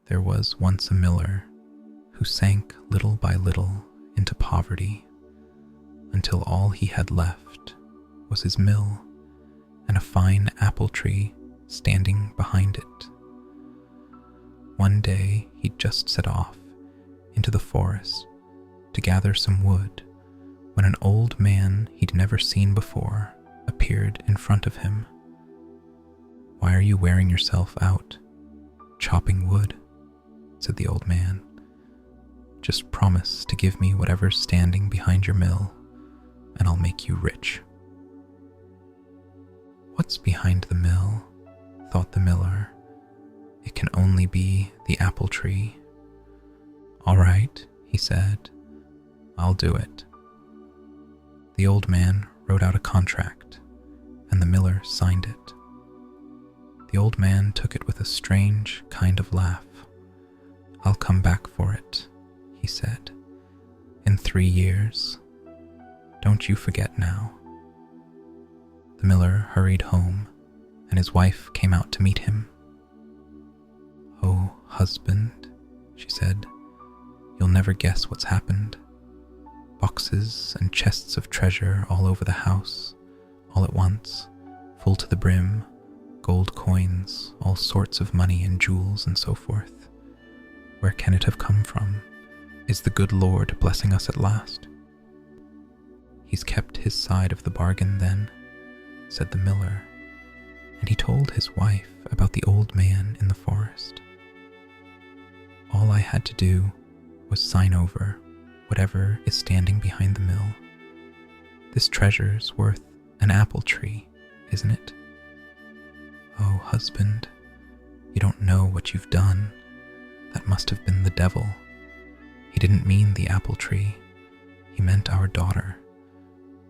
There was once a miller who sank little by little into poverty until all he had left was his mill and a fine apple tree standing behind it. One day he'd just set off into the forest to gather some wood when an old man he'd never seen before appeared in front of him. "Why are you wearing yourself out, chopping wood?" said the old man. "Just promise to give me whatever's standing behind your mill, and I'll make you rich." "What's behind the mill?" thought the miller. "It can only be the apple tree." "All right," he said, "I'll do it." The old man wrote out a contract, and the miller signed it. The old man took it with a strange kind of laugh. "I'll come back for it," he said, "in 3 years. Don't you forget now." The miller hurried home, and his wife came out to meet him. "Oh, husband," she said, "you'll never guess what's happened. Boxes and chests of treasure all over the house, all at once, full to the brim, gold coins, all sorts of money and jewels and so forth. Where can it have come from? Is the good Lord blessing us at last?" "He's kept his side of the bargain then," said the miller, and he told his wife about the old man in the forest. "All I had to do was sign over whatever is standing behind the mill. This treasure's worth an apple tree, isn't it? Oh, husband, you don't know what you've done. That must have been the devil. He didn't mean the apple tree. He meant our daughter.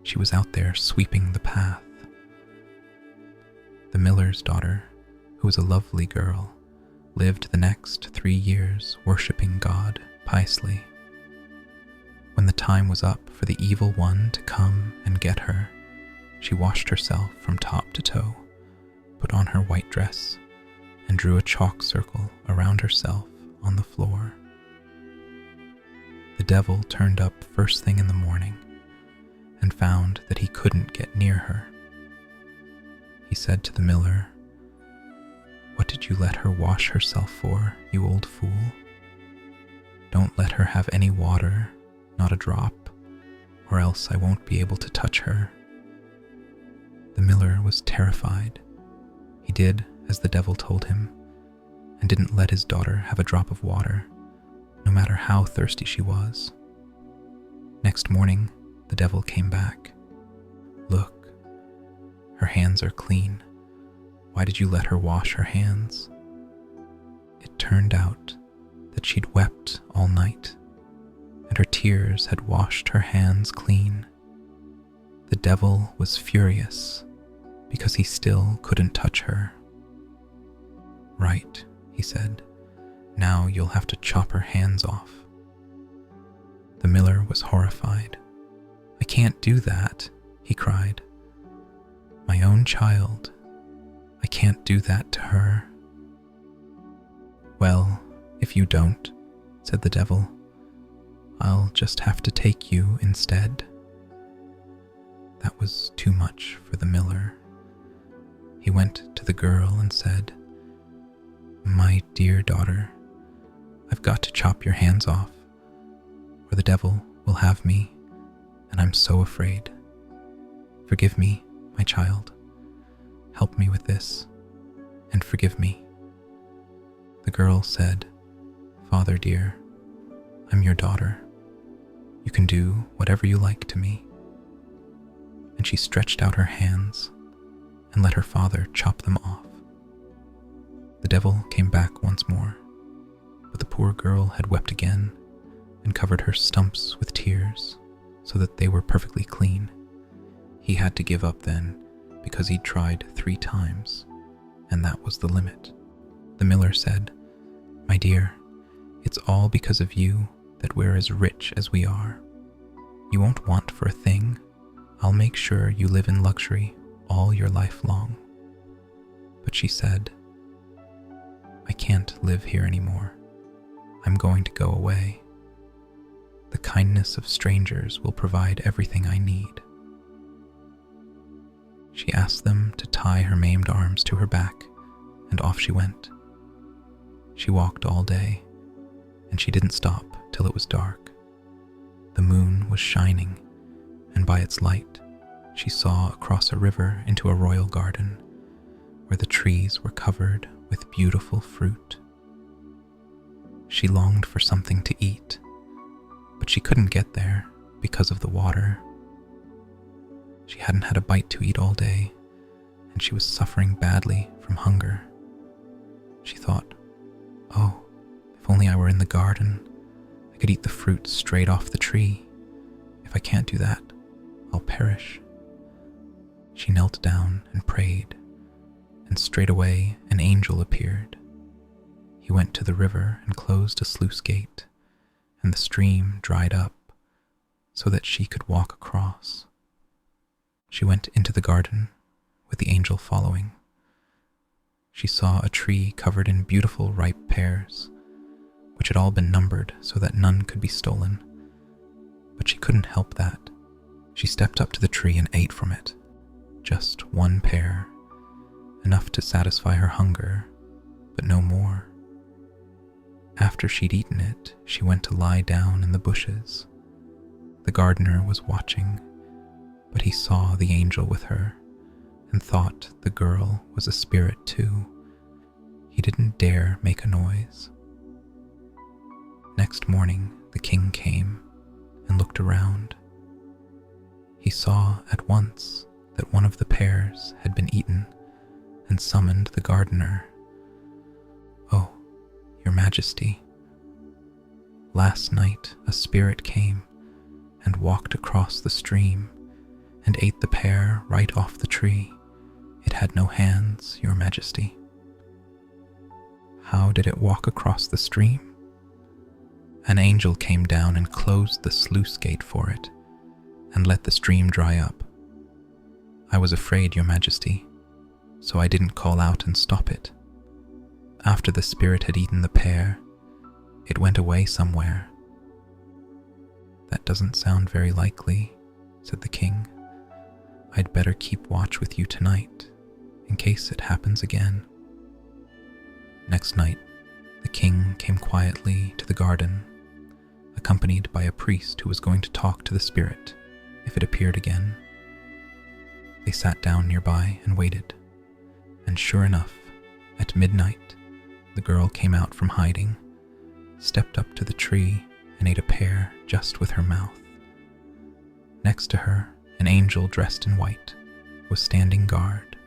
She was out there sweeping the path." The miller's daughter, who was a lovely girl, lived the next 3 years worshipping God piously. When the time was up for the evil one to come and get her, she washed herself from top to toe, put on her white dress, and drew a chalk circle around herself on the floor. The devil turned up first thing in the morning and found that he couldn't get near her. He said to the miller, "What did you let her wash herself for, you old fool? Don't let her have any water, not a drop, or else I won't be able to touch her." The miller was terrified. He did as the devil told him, and didn't let his daughter have a drop of water, no matter how thirsty she was. Next morning, the devil came back. "Look, her hands are clean. Why did you let her wash her hands?" It turned out that she'd wept all night, and her tears had washed her hands clean. The devil was furious because he still couldn't touch her. "Right," he said, "now you'll have to chop her hands off." The miller was horrified. "I can't do that," he cried. "My own child. I can't do that to her." "Well, if you don't," said the devil, "I'll just have to take you instead." That was too much for the miller. He went to the girl and said, "My dear daughter, I've got to chop your hands off, or the devil will have me, and I'm so afraid. Forgive me, my child. Help me with this, and forgive me." The girl said, "Father dear, I'm your daughter. You can do whatever you like to me." And she stretched out her hands and let her father chop them off. The devil came back once more, but the poor girl had wept again and covered her stumps with tears so that they were perfectly clean. He had to give up then because he'd tried 3 times, and that was the limit. The miller said, "My dear, it's all because of you that we're as rich as we are. You won't want for a thing. I'll make sure you live in luxury all your life long." But she said, "I can't live here anymore. I'm going to go away. The kindness of strangers will provide everything I need." She asked them to tie her maimed arms to her back, and off she went. She walked all day, and she didn't stop till it was dark. The moon was shining, and by its light she saw across a river into a royal garden where the trees were covered with beautiful fruit. She longed for something to eat, but she couldn't get there because of the water. She hadn't had a bite to eat all day, and she was suffering badly from hunger. She thought, "Oh, if only I were in the garden, I could eat the fruit straight off the tree. If I can't do that, I'll perish." She knelt down and prayed, and straightway an angel appeared. He went to the river and closed a sluice gate, and the stream dried up so that she could walk across. She went into the garden with the angel following. She saw a tree covered in beautiful ripe pears, which had all been numbered so that none could be stolen. But she couldn't help that. She stepped up to the tree and ate from it. Just one pear, enough to satisfy her hunger, but no more. After she'd eaten it, she went to lie down in the bushes. The gardener was watching, but he saw the angel with her and thought the girl was a spirit too. He didn't dare make a noise. Next morning, the king came and looked around. He saw at once that one of the pears had been eaten and summoned the gardener. "Oh, Your Majesty, last night a spirit came and walked across the stream and ate the pear right off the tree. It had no hands, Your Majesty." "How did it walk across the stream?" "An angel came down and closed the sluice gate for it and let the stream dry up. I was afraid, Your Majesty, so I didn't call out and stop it. After the spirit had eaten the pear, it went away somewhere." "That doesn't sound very likely," said the king. "I'd better keep watch with you tonight, in case it happens again." Next night, the king came quietly to the garden, accompanied by a priest who was going to talk to the spirit if it appeared again. They sat down nearby and waited, and sure enough, at midnight, the girl came out from hiding, stepped up to the tree, and ate a pear just with her mouth. Next to her, an angel dressed in white was standing guard.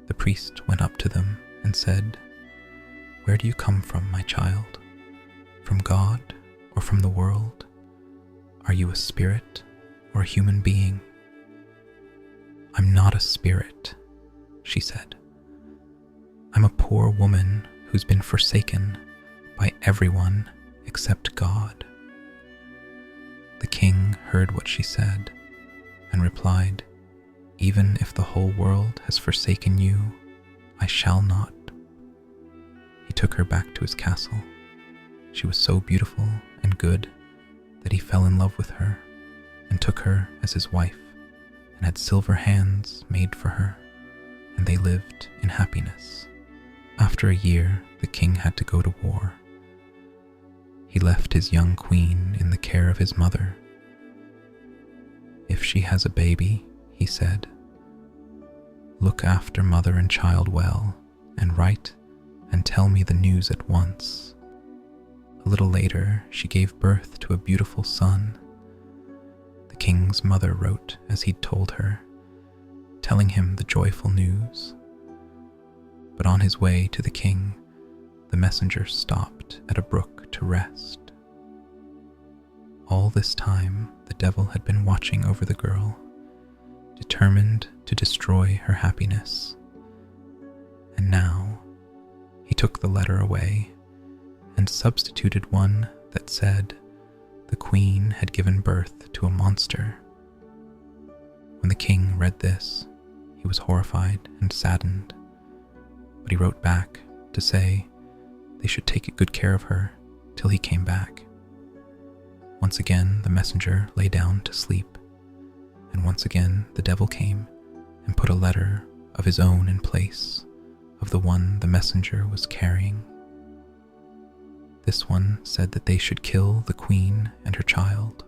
The priest went up to them and said, "Where do you come from, my child? From God or from the world? Are you a spirit or a human being?" "I'm not a spirit," she said. "I'm a poor woman who's been forsaken by everyone except God." The king heard what she said and replied, "Even if the whole world has forsaken you, I shall not." He took her back to his castle. She was so beautiful and good that he fell in love with her and took her as his wife and had silver hands made for her, and they lived in happiness. After a year, the king had to go to war. He left his young queen in the care of his mother. "If she has a baby," he said, "look after mother and child well, and write and tell me the news at once." A little later, she gave birth to a beautiful son. The king's mother wrote as he'd told her, telling him the joyful news. But on his way to the king, the messenger stopped at a brook to rest. All this time, the devil had been watching over the girl, determined to destroy her happiness. And now, he took the letter away and substituted one that said the queen had given birth to a monster. When the king read this, he was horrified and saddened, but he wrote back to say they should take good care of her till he came back. Once again the messenger lay down to sleep, and once again the devil came and put a letter of his own in place of the one the messenger was carrying. This one said that they should kill the queen and her child.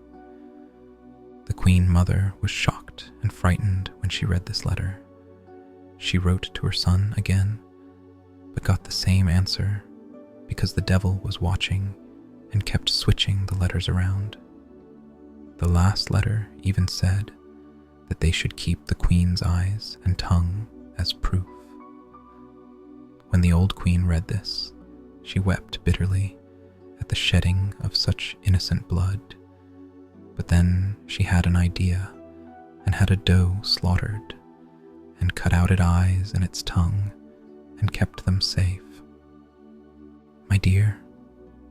The queen mother was shocked and frightened when she read this letter. She wrote to her son again, but got the same answer because the devil was watching and kept switching the letters around. The last letter even said that they should keep the queen's eyes and tongue as proof. When the old queen read this, she wept bitterly at the shedding of such innocent blood. But then she had an idea and had a doe slaughtered and cut out its eyes and its tongue and kept them safe. "My dear,"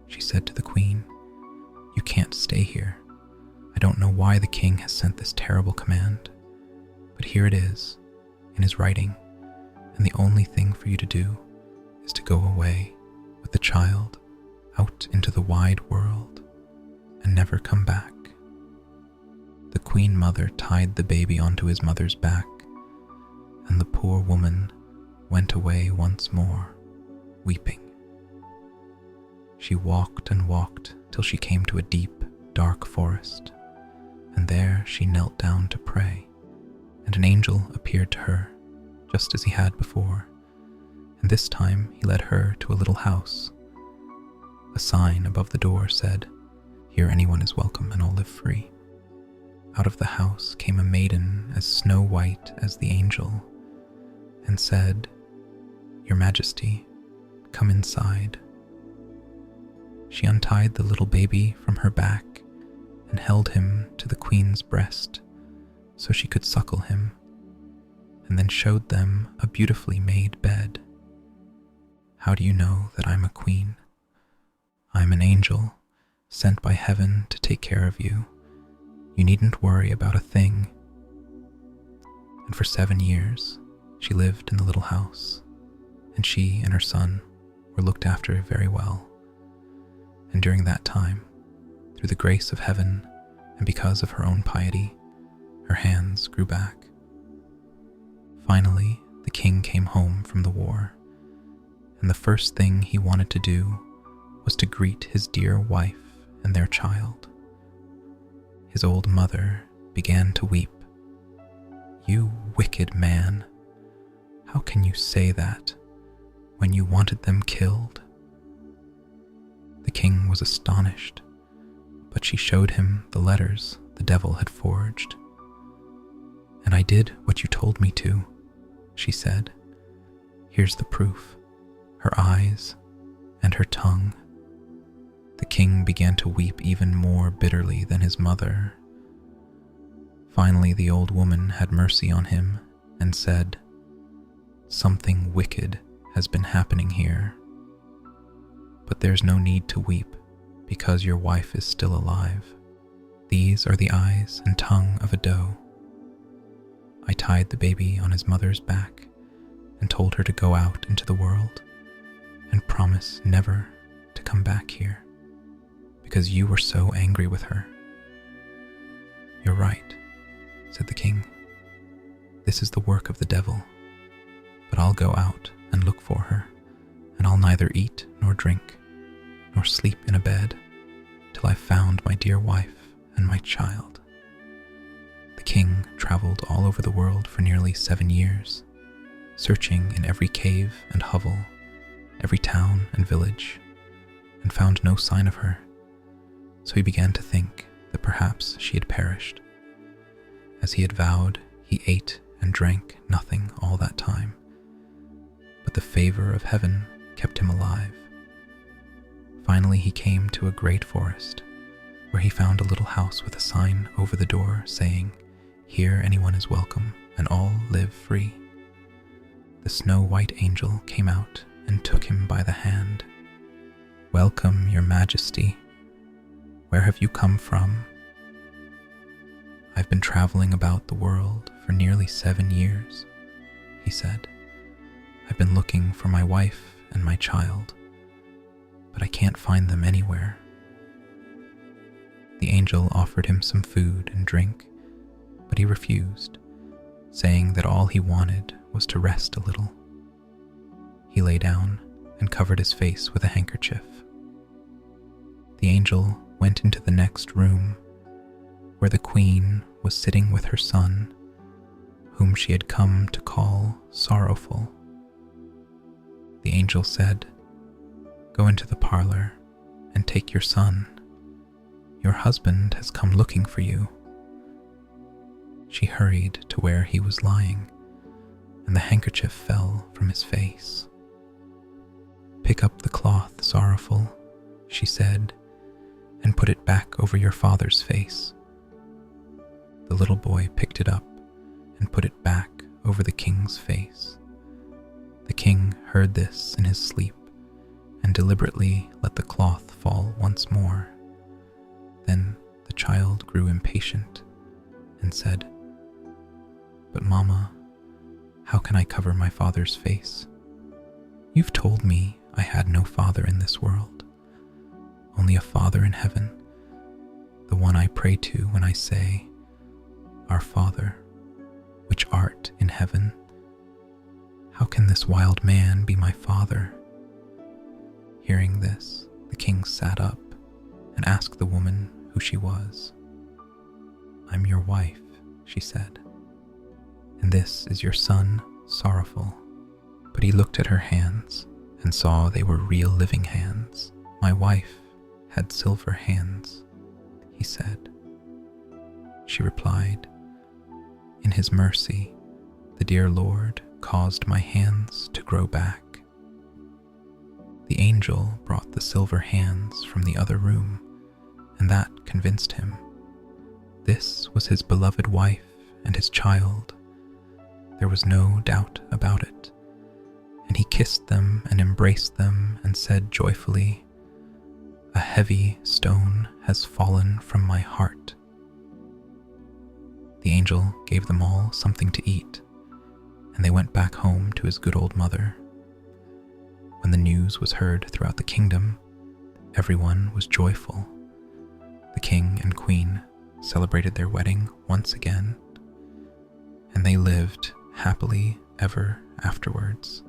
she said to the queen, "you can't stay here. I don't know why the king has sent this terrible command, but here it is, in his writing, and the only thing for you to do is to go away with the child out into the wide world and never come back." The queen mother tied the baby onto his mother's back, and the poor woman went away once more, weeping. She walked and walked till she came to a deep, dark forest, and there she knelt down to pray, and an angel appeared to her, just as he had before, and this time he led her to a little house. A sign above the door said, "Here anyone is welcome and all live free." Out of the house came a maiden as snow white as the angel, and said, "Your Majesty, come inside." She untied the little baby from her back and held him to the queen's breast so she could suckle him, and then showed them a beautifully made bed. "How do you know that I'm a queen? I'm an angel sent by heaven to take care of you. You needn't worry about a thing." And for 7 years, she lived in the little house, and she and her son were looked after very well. And during that time, through the grace of heaven and because of her own piety, her hands grew back. Finally, the king came home from the war, and the first thing he wanted to do was to greet his dear wife and their child. His old mother began to weep. "You wicked man, how can you say that when you wanted them killed?" The king was astonished, but she showed him the letters the devil had forged. "And I did what you told me to," she said. "Here's the proof, her eyes and her tongue." The king began to weep even more bitterly than his mother. Finally, the old woman had mercy on him and said, "Something wicked has been happening here. But there's no need to weep because your wife is still alive. These are the eyes and tongue of a doe. I tied the baby on his mother's back and told her to go out into the world and promise never to come back here because you were so angry with her." "You're right," said the king. "This is the work of the devil, but I'll go out and look for her, and I'll neither eat nor drink nor sleep in a bed till I've found my dear wife and my child." The king traveled all over the world for nearly 7 years, searching in every cave and hovel, every town and village, and found no sign of her. So he began to think that perhaps she had perished. As he had vowed, he ate and drank nothing all that time, but the favor of heaven kept him alive. Finally, he came to a great forest, where he found a little house with a sign over the door saying, "Here anyone is welcome, and all live free." The snow-white angel came out and took him by the hand. "Welcome, your Majesty. Where have you come from?" "I've been traveling about the world for nearly 7 years," he said. "I've been looking for my wife and my child, but I can't find them anywhere." The angel offered him some food and drink, but he refused, saying that all he wanted was to rest a little. He lay down and covered his face with a handkerchief. The angel went into the next room, where the queen was sitting with her son, whom she had come to call Sorrowful. The angel said, "Go into the parlor and take your son. Your husband has come looking for you." She hurried to where he was lying, and the handkerchief fell from his face. "Pick up the cloth, Sorrowful," she said, "and put it back over your father's face." The little boy picked it up and put it back over the king's face. The king heard this in his sleep and deliberately let the cloth fall once more. Then the child grew impatient and said, "But Mama, how can I cover my father's face? You've told me I had no father in this world, only a Father in heaven, the one I pray to when I say, 'Our Father, which art in heaven.' How can this wild man be my father?" Hearing this, the king sat up and asked the woman who she was. "I'm your wife," she said, "and this is your son, Sorrowful." But he looked at her hands and saw they were real living hands. "My wife had silver hands," he said. She replied, "In his mercy, the dear Lord caused my hands to grow back." The angel brought the silver hands from the other room, and that convinced him. This was his beloved wife and his child. There was no doubt about it, and he kissed them and embraced them and said joyfully, "A heavy stone has fallen from my heart." The angel gave them all something to eat, and they went back home to his good old mother. When the news was heard throughout the kingdom, everyone was joyful. The king and queen celebrated their wedding once again, and they lived happily ever afterwards.